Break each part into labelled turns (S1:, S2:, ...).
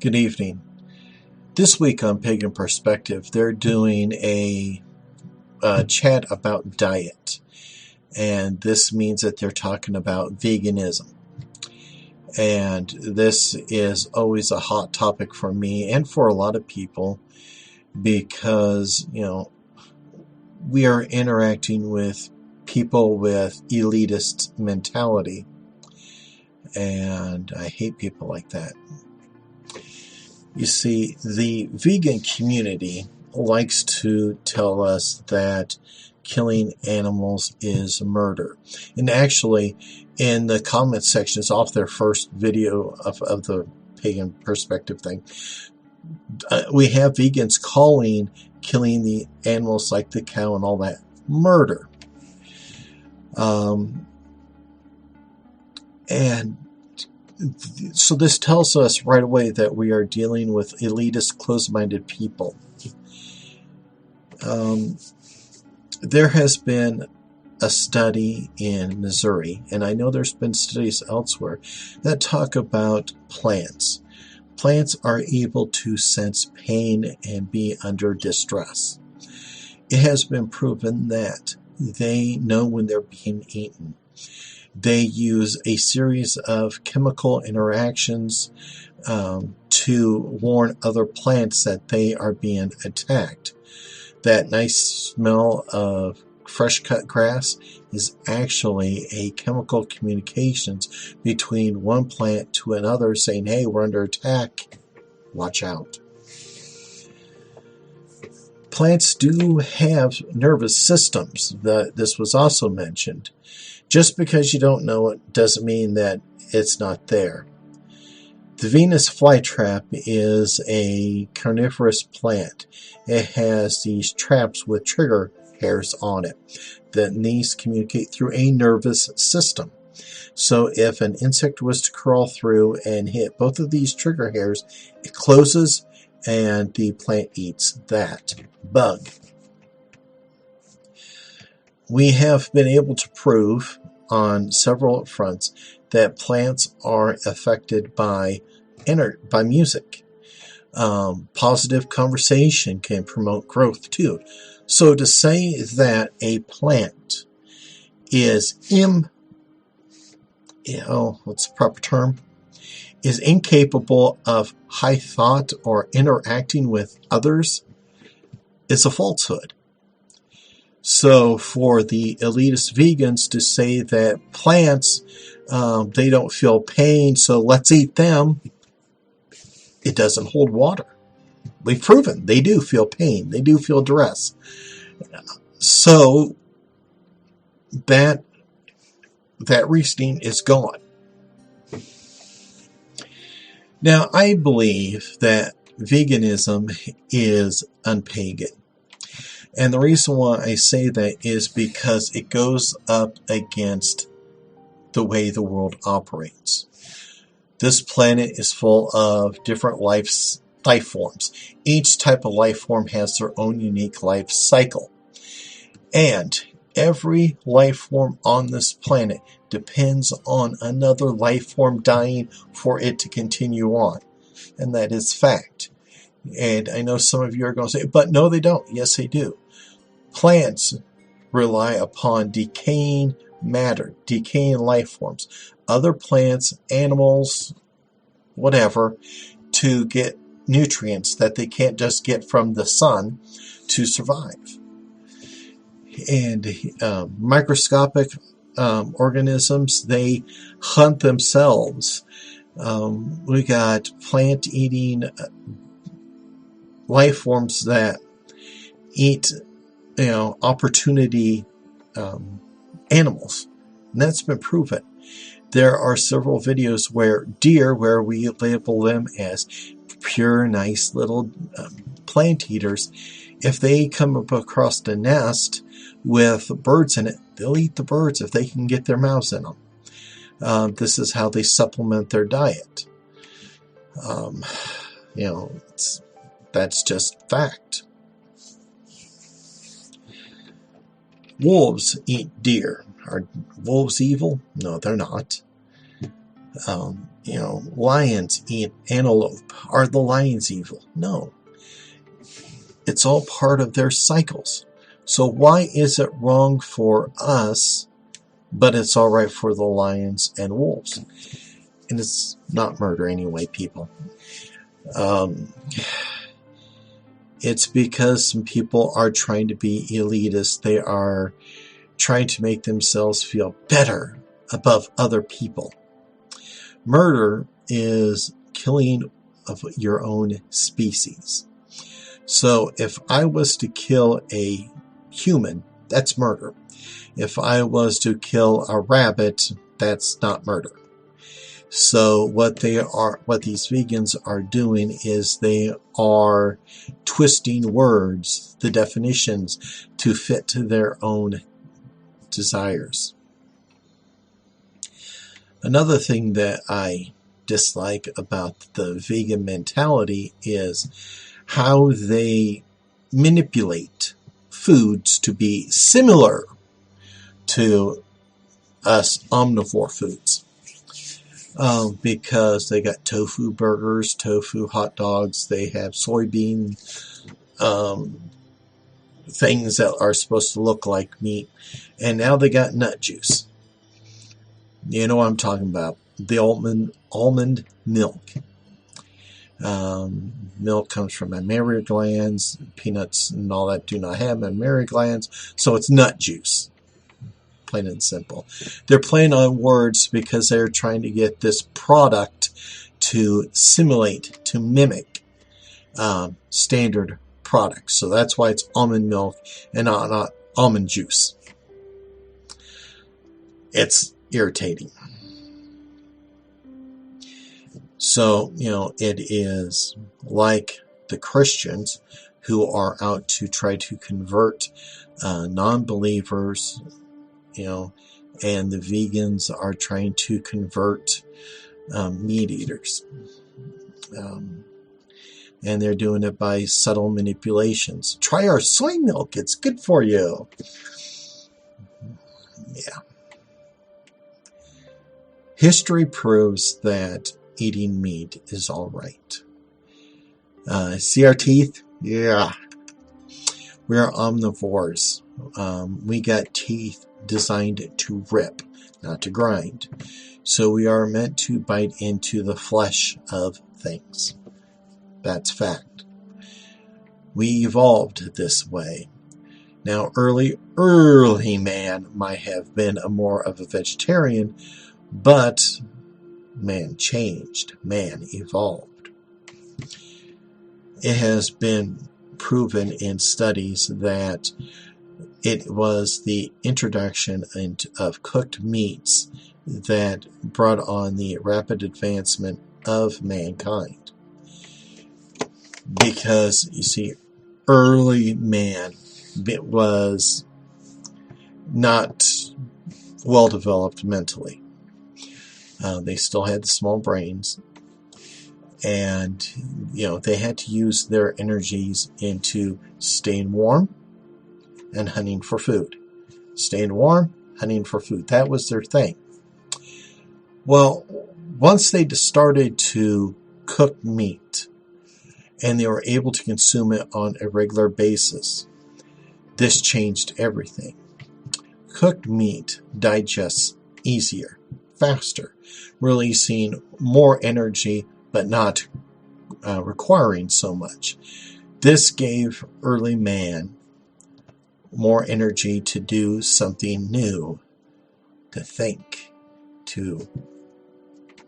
S1: Good evening. This week on Pagan Perspective, they're doing a chat about diet. And this means that they're talking about veganism. And this is always a hot topic for me and for a lot of people because, we are interacting with people with elitist mentality. And I hate people like that. You see, the vegan community likes to tell us that killing animals is murder. And actually, in the comment sections off their first video of the Pagan Perspective thing, we have vegans calling killing the animals like the cow and all that murder. And so this tells us right away that we are dealing with elitist, closed-minded people. There has been a study in Missouri, and I know there's been studies elsewhere, that talk about plants. Plants are able to sense pain and be under distress. It has been proven that they know when they're being eaten. They use a series of chemical interactions to warn other plants that they are being attacked. That nice smell of fresh cut grass is actually a chemical communications between one plant to another saying, hey, we're under attack, watch out. Plants do have nervous systems. This was also mentioned. Just because you don't know it doesn't mean that it's not there. The Venus flytrap is a carnivorous plant. It has these traps with trigger hairs on it. Then these communicate through a nervous system. So if an insect was to crawl through and hit both of these trigger hairs, it closes and the plant eats that bug. We have been able to prove on several fronts that plants are affected by music. Positive conversation can promote growth too. So to say that a plant is what's the proper term? Is incapable of high thought or interacting with others is a falsehood. So for the elitist vegans to say that plants, they don't feel pain, so let's eat them, it doesn't hold water. We've proven they do feel pain. They do feel duress. So that reasoning is gone. Now, I believe that veganism is unpagan. And the reason why I say that is because it goes up against the way the world operates. This planet is full of different life forms. Each type of life form has their own unique life cycle. And every life form on this planet depends on another life form dying for it to continue on. And that is fact. And I know some of you are going to say, but no, they don't. Yes, they do. Plants rely upon decaying matter, decaying life forms. Other plants, animals, whatever, to get nutrients that they can't just get from the sun to survive. And microscopic organisms, they hunt themselves. We got plant-eating life forms that eat, opportunity animals. And that's been proven. There are several videos where deer, where we label them as pure, nice little plant eaters, if they come up across the nest with birds in it, they'll eat the birds if they can get their mouths in them. This is how they supplement their diet. That's just fact. Wolves eat deer. Are wolves evil? No, they're not. lions eat antelope. Are the lions evil? No. It's all part of their cycles. So why is it wrong for us, but it's all right for the lions and wolves? And it's not murder anyway, people. It's because some people are trying to be elitist. They are trying to make themselves feel better above other people. Murder is killing of your own species. So if I was to kill a human, that's murder. If I was to kill a rabbit, that's not murder. So what these vegans are doing is they are twisting words, the definitions, to fit to their own desires. Another thing that I dislike about the vegan mentality is how they manipulate foods to be similar to us omnivore foods. Because they got tofu burgers, tofu hot dogs, they have soybean things that are supposed to look like meat, and now they got nut juice. You know what I'm talking about. The almond milk. Milk comes from mammary glands. Peanuts and all that do not have mammary glands, so it's nut juice. Plain and simple. They're playing on words because they're trying to get this product to simulate, to mimic standard products. So that's why it's almond milk and not almond juice. It's irritating. So, it is like the Christians who are out to try to convert non-believers, and the vegans are trying to convert meat eaters. And they're doing it by subtle manipulations. Try our soy milk, it's good for you. Yeah. History proves that eating meat is all right. See our teeth? Yeah. We are omnivores. We got teeth designed to rip, not to grind. So we are meant to bite into the flesh of things. That's fact. We evolved this way. Now, early man might have been more of a vegetarian, but man changed. Man evolved. It has been proven in studies that it was the introduction of cooked meats that brought on the rapid advancement of mankind. Because, you see, early man was not well developed mentally. They still had the small brains. And, they had to use their energies into staying warm and hunting for food. Staying warm, hunting for food. That was their thing. Well, once they started to cook meat and they were able to consume it on a regular basis, this changed everything. Cooked meat digests easier, faster, releasing more energy but not requiring so much. This gave early man more energy to do something new, to think, to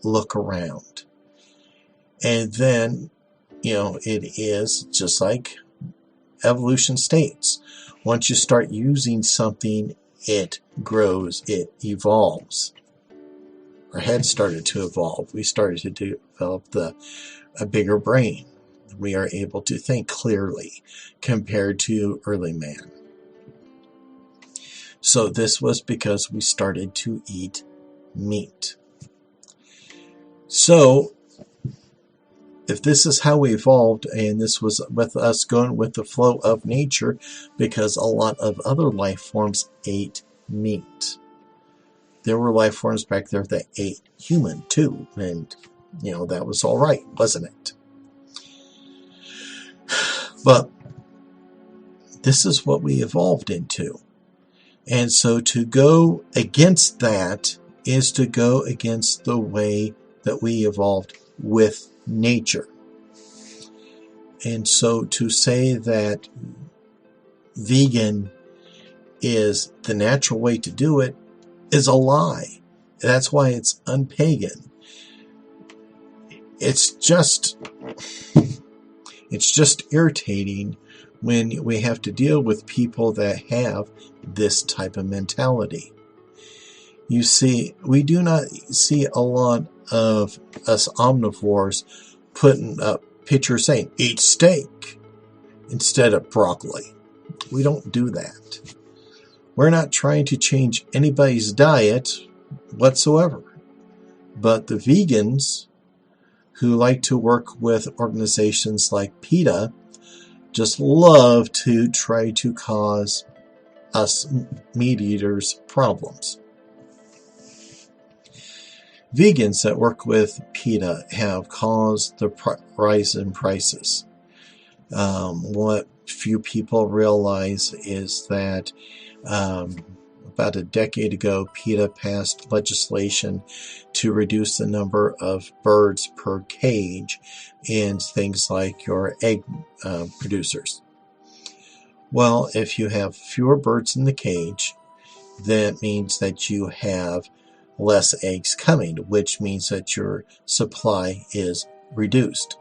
S1: look around. And then, it is just like evolution states. Once you start using something, it grows, it evolves. Our head started to evolve. We started to develop a bigger brain. We are able to think clearly compared to early man. So this was because we started to eat meat. So if this is how we evolved, and this was with us going with the flow of nature, because a lot of other life forms ate meat. There were life forms back there that ate human too, and that was all right, wasn't it? But this is what we evolved into. And so to go against that is to go against the way that we evolved with nature. And so to say that vegan is the natural way to do it is a lie. That's why it's unpagan. It's just irritating when we have to deal with people that have this type of mentality. You see, we do not see a lot of us omnivores putting up pictures saying, eat steak instead of broccoli. We don't do that. We're not trying to change anybody's diet whatsoever. But the vegans who like to work with organizations like PETA just love to try to cause us meat eaters problems. Vegans that work with PETA have caused the rise in prices. What few people realize is that about a decade ago, PETA passed legislation to reduce the number of birds per cage in things like your egg producers. Well, if you have fewer birds in the cage, that means that you have less eggs coming, which means that your supply is reduced.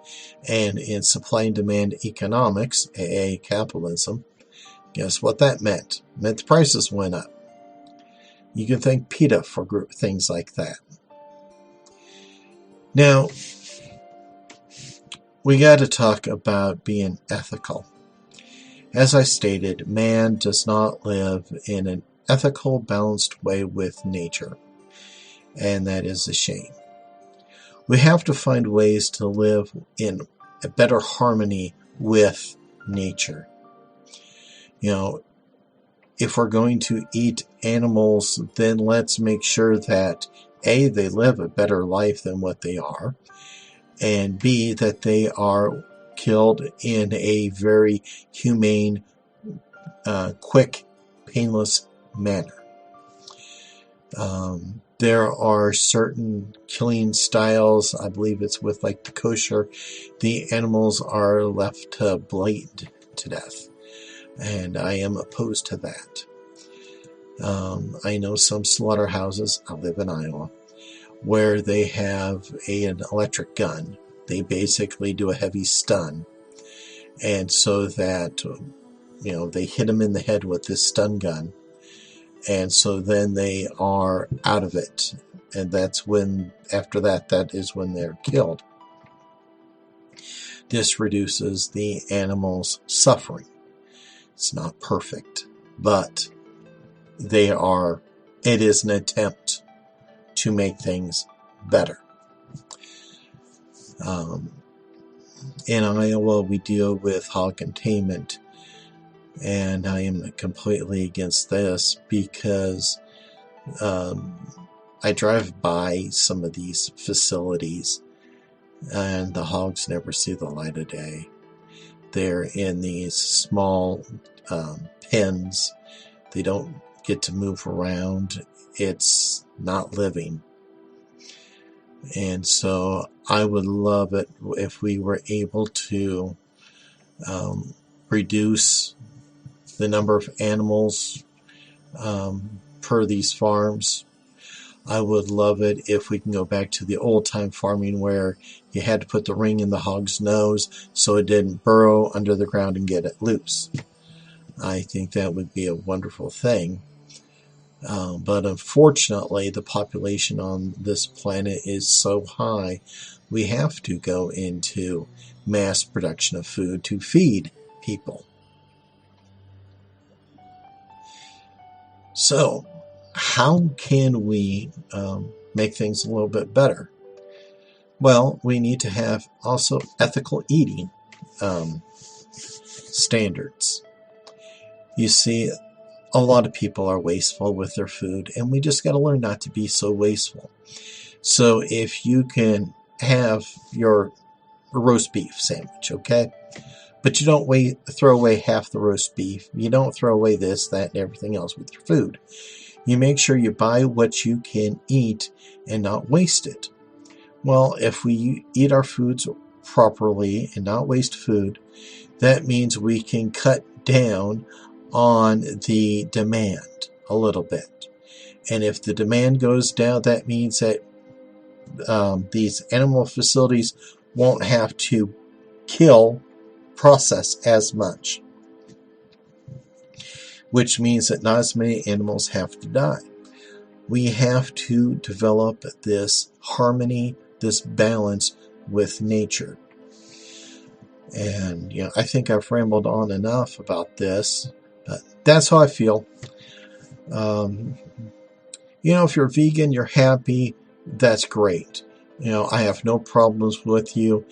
S1: And in supply and demand economics, aka capitalism, guess what that meant? It meant the prices went up. You can thank PETA for things like that. Now, we got to talk about being ethical. As I stated, man does not live in an ethical, balanced way with nature. And that is a shame. We have to find ways to live in a better harmony with nature. If we're going to eat animals, then let's make sure that A, they live a better life than what they are, and B, that they are killed in a very humane, quick, painless manner. There are certain killing styles, I believe it's with like the kosher, the animals are left to bleed to death. And I am opposed to that. I know some slaughterhouses, I live in Iowa, where they have an electric gun. They basically do a heavy stun. And so that, they hit them in the head with this stun gun. And so then they are out of it. And that's when, after that, that is when they're killed. This reduces the animal's suffering. It's not perfect, but it is an attempt to make things better. In Iowa, we deal with hog containment. And I am completely against this because I drive by some of these facilities and the hogs never see the light of day. They're in these small pens. They don't get to move around. It's not living. And so I would love it if we were able to reduce the number of animals per these farms. I would love it if we can go back to the old-time farming where you had to put the ring in the hog's nose so it didn't burrow under the ground and get it loose. I think that would be a wonderful thing. But unfortunately, the population on this planet is so high, we have to go into mass production of food to feed people. So, how can we make things a little bit better? Well, we need to have also ethical eating standards. You see, a lot of people are wasteful with their food, and we just got to learn not to be so wasteful. So if you can have your roast beef sandwich, okay? But you don't throw away half the roast beef. You don't throw away this, that, and everything else with your food. You make sure you buy what you can eat and not waste it. Well, if we eat our foods properly and not waste food, that means we can cut down on the demand a little bit. And if the demand goes down, that means that these animal facilities won't have to process as much, which means that not as many animals have to die. We have to develop this harmony, this balance with nature. And, I think I've rambled on enough about this, but that's how I feel. If you're vegan, you're happy, that's great. I have no problems with you,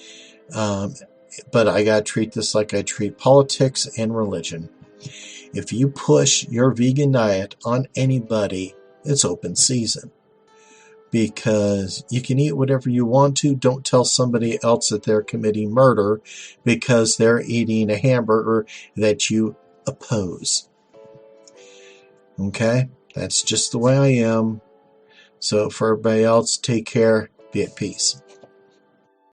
S1: but I gotta treat this like I treat politics and religion. If you push your vegan diet on anybody, it's open season. Because you can eat whatever you want to. Don't tell somebody else that they're committing murder because they're eating a hamburger that you oppose. Okay? That's just the way I am. So for everybody else, take care. Be at peace.